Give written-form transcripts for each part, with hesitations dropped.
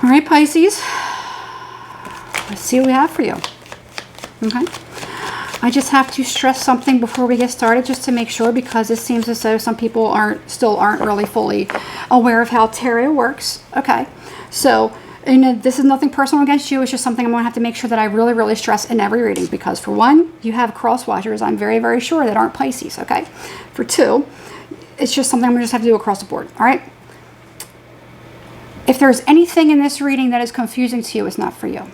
All right, Pisces. Let's see what we have for you. Okay. I just have to stress something before we get started just to make sure, because it seems as though some people still aren't really fully aware of how tarot works. Okay. So, this is nothing personal against you. It's just something I'm going to have to make sure that I really, really stress in every reading, because for one, you have cross watchers, I'm very, very sure, that aren't Pisces. Okay. For two, it's just something I'm going to just have to do across the board. All right. If there's anything in this reading that is confusing to you, it's not for you.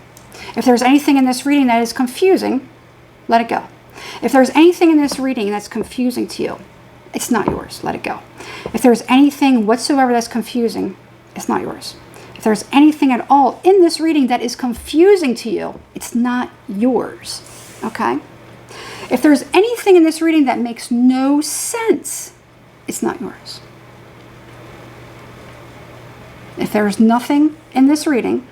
If there's anything in this reading that is confusing, let it go. If there's anything in this reading that's confusing to you, it's not yours. Let it go. If there's anything whatsoever that's confusing, it's not yours. If there's anything at all in this reading that is confusing to you, it's not yours. Okay? If there's anything in this reading that makes no sense, it's not yours. If there's nothing in this reading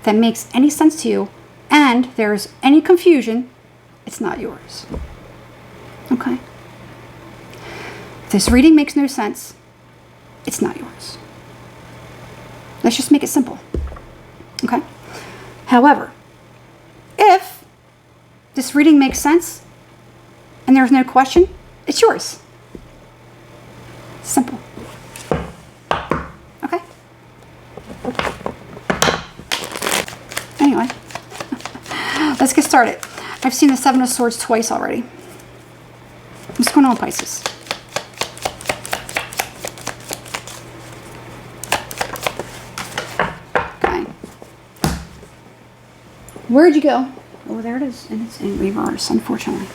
that makes any sense to you and there's any confusion, it's not yours. Okay? If this reading makes no sense, it's not yours. Let's just make it simple. Okay? However, if this reading makes sense and there's no question, it's yours. Simple. Okay? Anyway, let's get started. I've seen the Seven of Swords twice already. What's going on, Pisces? Okay. Where'd you go? Oh, there it is. And it's in reverse, unfortunately.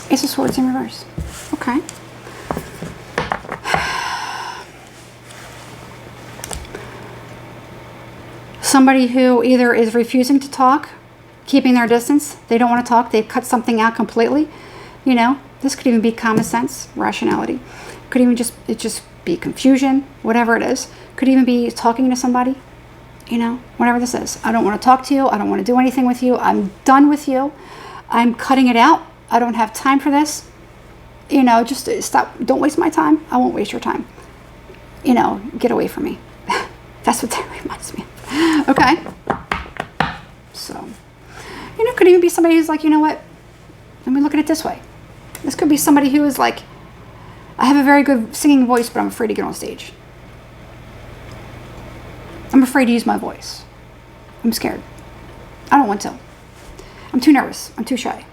Ace of Swords in reverse. Okay. Somebody who either is refusing to talk, keeping their distance, they don't want to talk, they've cut something out completely. This could even be common sense, rationality. Could even just be confusion, whatever it is. Could even be talking to somebody, whatever this is. I don't want to talk to you. I don't want to do anything with you. I'm done with you. I'm cutting it out. I don't have time for this. Just stop. Don't waste my time. I won't waste your time. Get away from me. That's what that reminds me of. Okay. So, could even be somebody who's like, you know what? Let me look at it this way. This could be somebody who is like, I have a very good singing voice, but I'm afraid to get on stage. I'm afraid to use my voice. I'm scared. I don't want to. I'm too nervous. I'm too shy.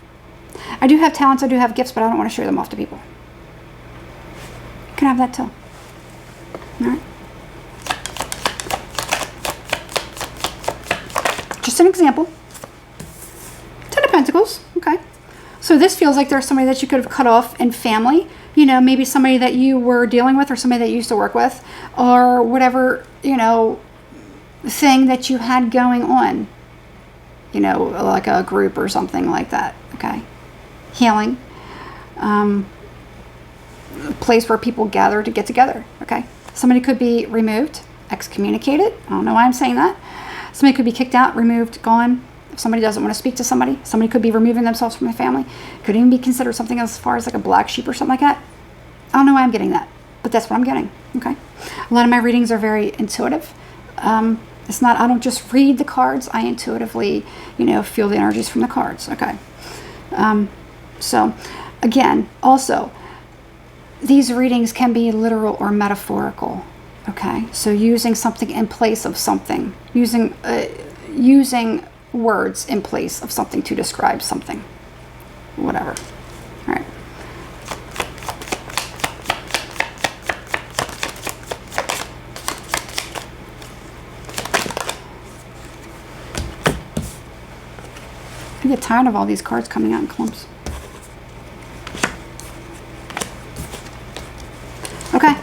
I do have talents. I do have gifts, but I don't want to show them off to people. You can have that too. All right. Just an example. Ten of Pentacles. Okay. So this feels like there's somebody that you could have cut off in family. Maybe somebody that you were dealing with or somebody that you used to work with or whatever, thing that you had going on. Like a group or something like that. Okay. Healing. A place where people gather to get together. Okay. Somebody could be removed, excommunicated. I don't know why I'm saying that. Somebody could be kicked out, removed, gone. If somebody doesn't want to speak to somebody could be removing themselves from the family. Could even be considered something as far as like a black sheep or something like that. I don't know why I'm getting that, but that's what I'm getting. Okay. A lot of my readings are very intuitive. It's not, I don't just read the cards. I intuitively, feel the energies from the cards. Okay. So again, also, these readings can be literal or metaphorical. Okay, so using something in place of something, using words in place of something to describe something, whatever. All right. I get tired of all these cards coming out in clumps. Okay.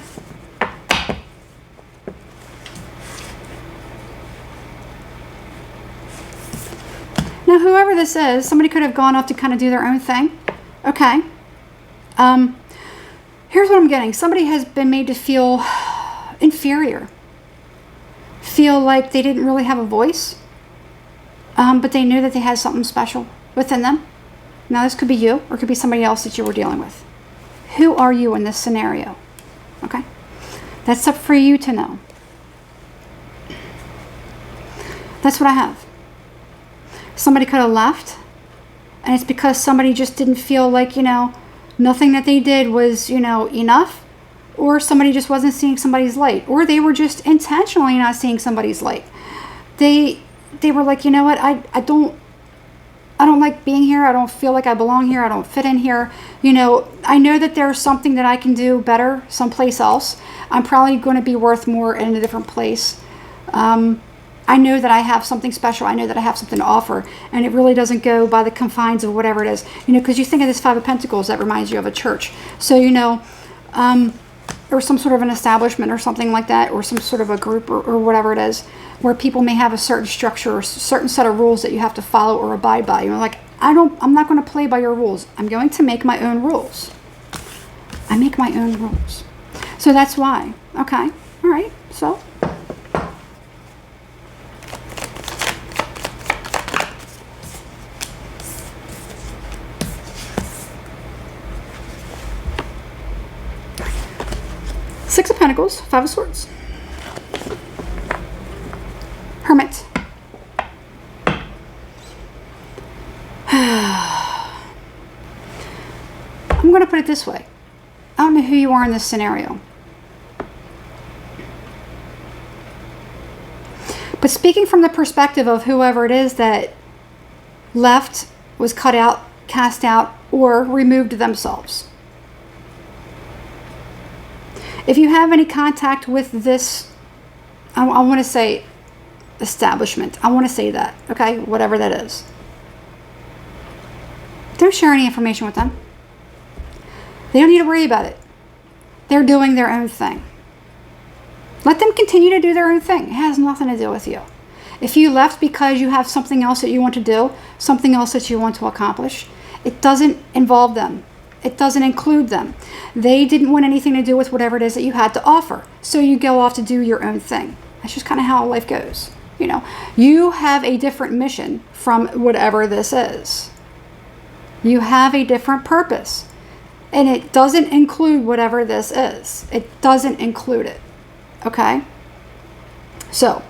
Now, whoever this is, somebody could have gone off to kind of do their own thing. Okay. Here's what I'm getting. Somebody has been made to feel inferior. Feel like they didn't really have a voice. But they knew that they had something special within them. Now, this could be you, or it could be somebody else that you were dealing with. Who are you in this scenario? Okay? That's up for you to know. That's what I have. Somebody could have left, and it's because somebody just didn't feel like, nothing that they did was, enough, or somebody just wasn't seeing somebody's light, or they were just intentionally not seeing somebody's light. They were like, you know what, I don't like being here. I don't feel like I belong here. I don't fit in here. I know that there's something that I can do better someplace else. I'm probably going to be worth more in a different place. I know that I have something special. I know that I have something to offer, and it really doesn't go by the confines of whatever it is. Because you think of this Five of Pentacles, that reminds you of a church. So, or some sort of an establishment or something like that, or some sort of a group or whatever it is, where people may have a certain structure or a certain set of rules that you have to follow or abide by. Like, I'm not going to play by your rules. I'm going to make my own rules. I make my own rules. So that's why. Okay. All right. So. Six of Pentacles, Five of Swords. Hermit. I'm going to put it this way. I don't know who you are in this scenario. But speaking from the perspective of whoever it is that left, was cut out, cast out, or removed themselves. If you have any contact with this, I want to say establishment. I want to say that, okay? Whatever that is. Don't share any information with them. They don't need to worry about it. They're doing their own thing. Let them continue to do their own thing. It has nothing to do with you. If you left because you have something else that you want to do, something else that you want to accomplish, it doesn't involve them. It doesn't include them. They didn't want anything to do with whatever it is that you had to offer. So you go off to do your own thing. That's just kind of how life goes. You have a different mission from whatever this is. You have a different purpose. And it doesn't include whatever this is. It doesn't include it. Okay? So,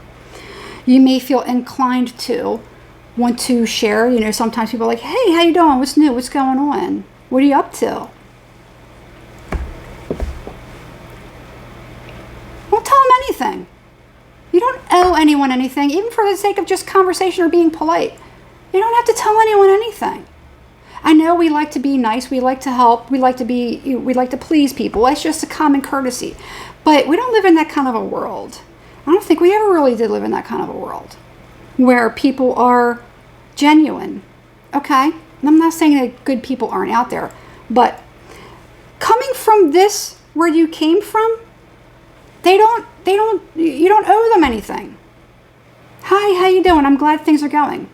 you may feel inclined to want to share. Sometimes people are like, hey, how you doing? What's new? What's going on? What are you up to? Don't tell them anything. You don't owe anyone anything, even for the sake of just conversation or being polite. You don't have to tell anyone anything. I know we like to be nice, we like to help, we like to please people. It's just a common courtesy. But we don't live in that kind of a world. I don't think we ever really did live in that kind of a world where people are genuine. Okay? And I'm not saying that good people aren't out there, but coming from this, where you came from, you don't owe them anything. Hi, how you doing? I'm glad things are going.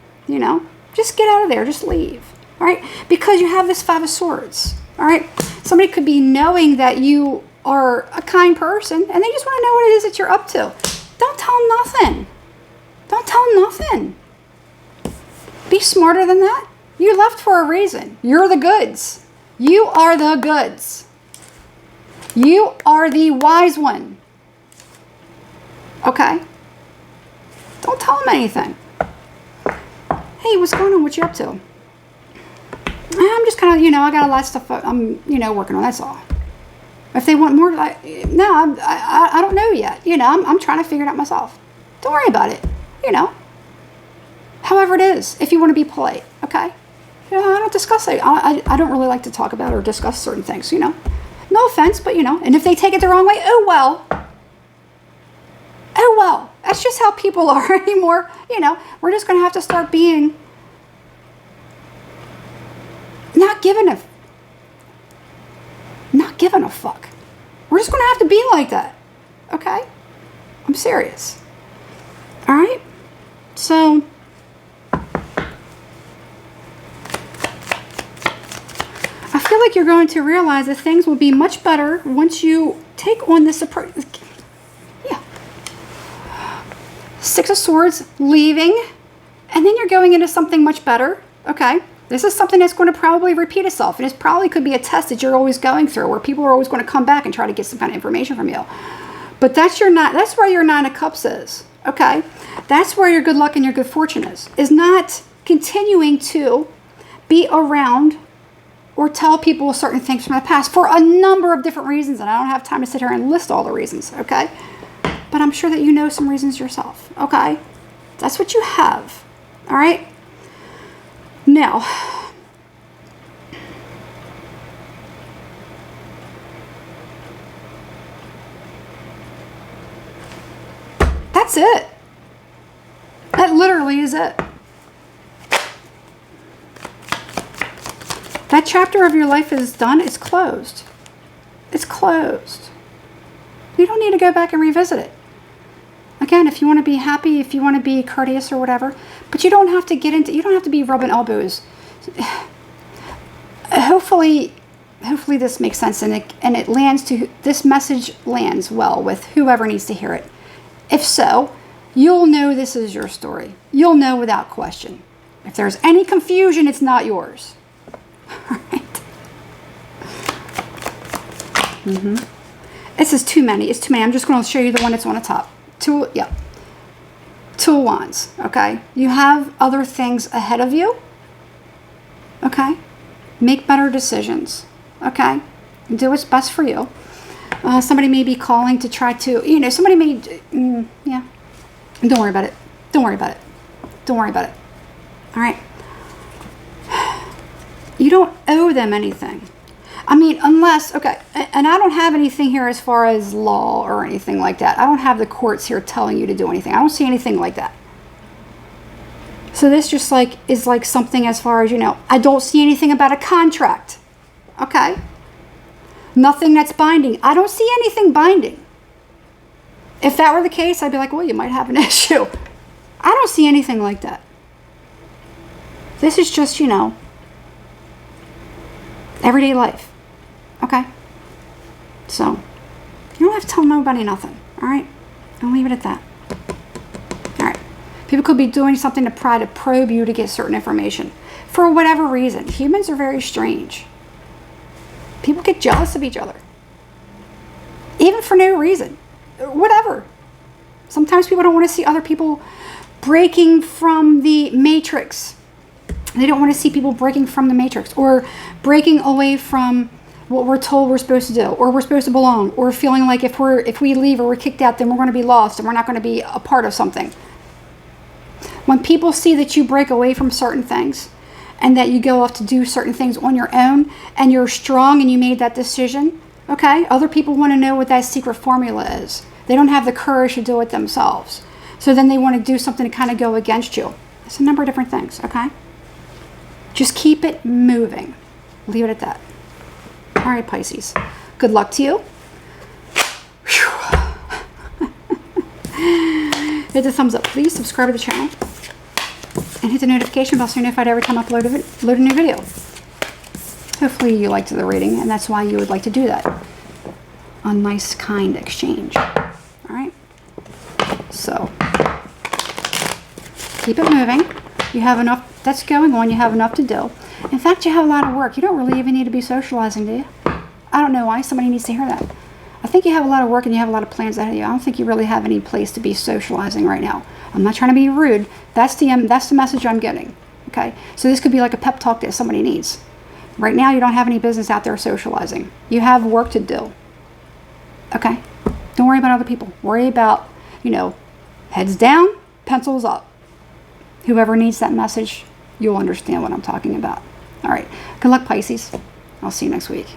Just get out of there. Just leave. All right? Because you have this Five of Swords. All right? Somebody could be knowing that you are a kind person, and they just want to know what it is that you're up to. Don't tell them nothing. Don't tell them nothing. Be smarter than that. You left for a reason. You're the goods. You are the goods. You are the wise one. Okay? Don't tell them anything. Hey, what's going on? What you up to? I'm just kind of, I got a lot of stuff I'm, working on. That's all. If they want more, I don't know yet. I'm trying to figure it out myself. Don't worry about it. However it is, if you want to be polite, okay? I don't discuss it. I don't really like to talk about or discuss certain things, No offense, but, and if they take it the wrong way, oh well. That's just how people are anymore. We're just going to have to start being not giving a fuck. We're just going to have to be like that. Okay? I'm serious. All right? So, I feel like you're going to realize that things will be much better once you take on this approach. Yeah. Six of Swords, leaving, and then you're going into something much better. Okay? This is something that's going to probably repeat itself, and it probably could be a test that you're always going through, where people are always going to come back and try to get some kind of information from you. But that's where your Nine of Cups is. Okay? That's where your good luck and your good fortune is not continuing to be around or tell people certain things from the past for a number of different reasons. And I don't have time to sit here and list all the reasons, okay? But I'm sure that you know some reasons yourself, okay? That's what you have, all right? Now, that's it. That literally is it. That chapter of your life is done. It's closed. It's closed. You don't need to go back and revisit it. Again, if you want to be happy, if you want to be courteous or whatever, but you don't have to get into, you don't have to be rubbing elbows. Hopefully this makes sense and it lands to, this message lands well with whoever needs to hear it. If so, you'll know this is your story. You'll know without question. If there's any confusion, it's not yours. All right. This is too many. It's too many. I'm just going to show you the one that's on the top. Two of Wands. Okay. You have other things ahead of you. Okay. Make better decisions. Okay. Do what's best for you. Somebody may be calling to try to, somebody may, yeah. Don't worry about it. Don't worry about it. Don't worry about it. All right. You don't owe them anything. I mean, unless, okay, and I don't have anything here as far as law or anything like that. I don't have the courts here telling you to do anything. I don't see anything like that. So this just is like something as far as, I don't see anything about a contract. Okay. Nothing that's binding. I don't see anything binding. If that were the case, I'd be like, well, you might have an issue. I don't see anything like that. This is just, everyday life. Okay? So, you don't have to tell nobody nothing. All right? I'll leave it at that. All right. People could be doing something to try to probe you to get certain information. For whatever reason. Humans are very strange. People get jealous of each other. Even for no reason. Whatever. Sometimes people don't want to see other people breaking from the matrix. They don't want to see people breaking from the matrix or breaking away from what we're told we're supposed to do or we're supposed to belong or feeling like if we leave or we're kicked out, then we're going to be lost and we're not going to be a part of something. When people see that you break away from certain things and that you go off to do certain things on your own and you're strong and you made that decision, okay, other people want to know what that secret formula is. They don't have the courage to do it themselves. So then they want to do something to kind of go against you. It's a number of different things, okay? Just keep it moving. Leave it at that. All right, Pisces. Good luck to you. Hit the thumbs up, please. Subscribe to the channel. And hit the notification bell so you're notified every time I upload a new video. Hopefully you liked the reading, and that's why you would like to do that. A nice, kind exchange. All right? So, keep it moving. You have enough that's going on. You have enough to do. In fact, you have a lot of work. You don't really even need to be socializing, do you? I don't know why. Somebody needs to hear that. I think you have a lot of work and you have a lot of plans ahead of you. I don't think you really have any place to be socializing right now. I'm not trying to be rude. That's the message I'm getting. Okay? So this could be like a pep talk that somebody needs. Right now, you don't have any business out there socializing. You have work to do. Okay? Don't worry about other people. Worry about, heads down, pencils up. Whoever needs that message, you'll understand what I'm talking about. All right. Good luck, Pisces. I'll see you next week.